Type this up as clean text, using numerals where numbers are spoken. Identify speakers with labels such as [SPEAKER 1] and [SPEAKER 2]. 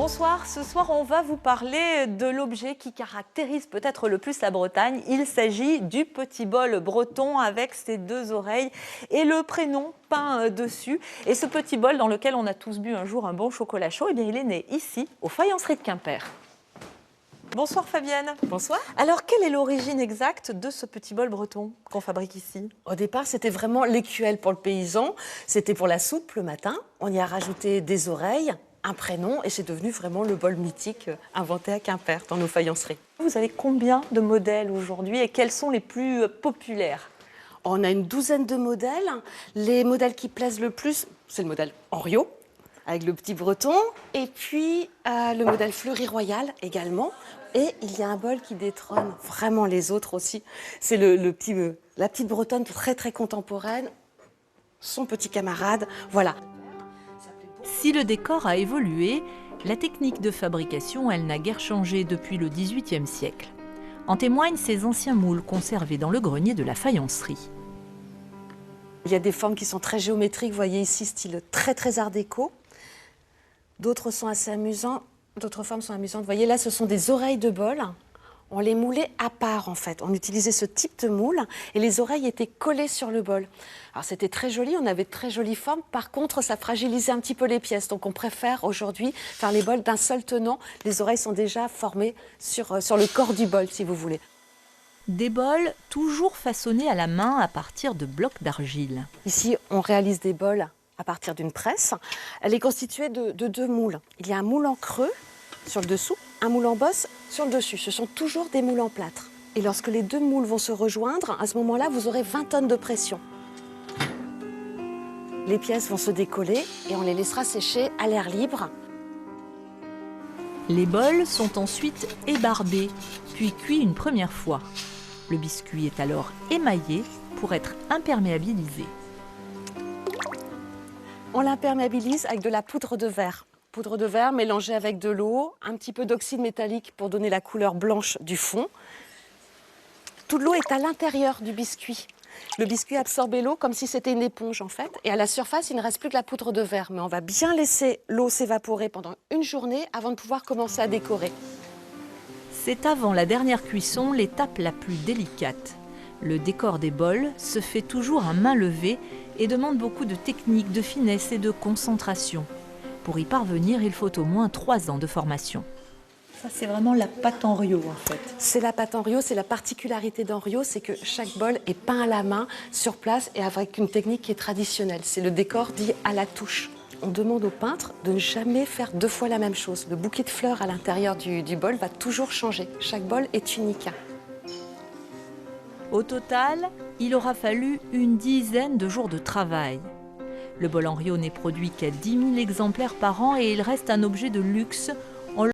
[SPEAKER 1] Bonsoir, ce soir on va vous parler de l'objet qui caractérise peut-être le plus la Bretagne. Il s'agit du petit bol breton avec ses deux oreilles et le prénom peint dessus. Et ce petit bol dans lequel on a tous bu un jour un bon chocolat chaud, eh bien, il est né ici, aux Faïenceries de Quimper. Bonsoir Fabienne.
[SPEAKER 2] Bonsoir.
[SPEAKER 1] Alors, quelle est l'origine exacte de ce petit bol breton qu'on fabrique ici?
[SPEAKER 2] Au départ, c'était vraiment l'écuelle pour le paysan. C'était pour la soupe le matin. On y a rajouté des oreilles, un prénom, et c'est devenu vraiment le bol mythique inventé à Quimper, dans nos faïenceries.
[SPEAKER 1] Vous avez combien de modèles aujourd'hui et quels sont les plus populaires?
[SPEAKER 2] On a une douzaine de modèles. Les modèles qui plaisent le plus, c'est le modèle Henriot, avec le petit breton, et puis le modèle Fleury Royal également. Et il y a un bol qui détrône vraiment les autres aussi. C'est la petite bretonne très très contemporaine, son petit camarade, voilà.
[SPEAKER 3] Si le décor a évolué, la technique de fabrication, elle n'a guère changé depuis le XVIIIe siècle. En témoignent ces anciens moules conservés dans le grenier de la faïencerie.
[SPEAKER 2] Il y a des formes qui sont très géométriques, vous voyez ici, style très très art déco. D'autres sont assez amusants. D'autres formes sont amusantes. Vous voyez, là, ce sont des oreilles de bol. On les moulait à part, en fait. On utilisait ce type de moule et les oreilles étaient collées sur le bol. Alors, c'était très joli, on avait de très jolies formes. Par contre, ça fragilisait un petit peu les pièces. Donc, on préfère aujourd'hui faire les bols d'un seul tenant. Les oreilles sont déjà formées sur le corps du bol, si vous voulez.
[SPEAKER 3] Des bols toujours façonnés à la main à partir de blocs d'argile.
[SPEAKER 2] Ici, on réalise des bols à partir d'une presse. Elle est constituée de deux moules. Il y a un moule en creux sur le dessous, un moule en bosse sur le dessus. Ce sont toujours des moules en plâtre. Et lorsque les deux moules vont se rejoindre, à ce moment-là, vous aurez 20 tonnes de pression. Les pièces vont se décoller et on les laissera sécher à l'air libre.
[SPEAKER 3] Les bols sont ensuite ébarbés, puis cuits une première fois. Le biscuit est alors émaillé pour être imperméabilisé.
[SPEAKER 2] On l'imperméabilise avec de la poudre de verre. Poudre de verre mélangée avec de l'eau, un petit peu d'oxyde métallique pour donner la couleur blanche du fond. Toute l'eau est à l'intérieur du biscuit. Le biscuit absorbe l'eau comme si c'était une éponge en fait. Et à la surface, il ne reste plus que la poudre de verre. Mais on va bien laisser l'eau s'évaporer pendant une journée avant de pouvoir commencer à décorer.
[SPEAKER 3] C'est avant la dernière cuisson l'étape la plus délicate. Le décor des bols se fait toujours à main levée et demande beaucoup de technique, de finesse et de concentration. Pour y parvenir, il faut au moins 3 ans de formation.
[SPEAKER 1] Ça, c'est vraiment la pâte Henriot, en fait.
[SPEAKER 2] C'est la pâte Henriot, c'est la particularité d'Henriot, c'est que chaque bol est peint à la main, sur place, et avec une technique qui est traditionnelle. C'est le décor dit à la touche. On demande au peintre de ne jamais faire 2 fois la même chose. Le bouquet de fleurs à l'intérieur du bol va toujours changer. Chaque bol est unique.
[SPEAKER 3] Au total, il aura fallu une dizaine de jours de travail. Le bol Henriot n'est produit qu'à 10 000 exemplaires par an et il reste un objet de luxe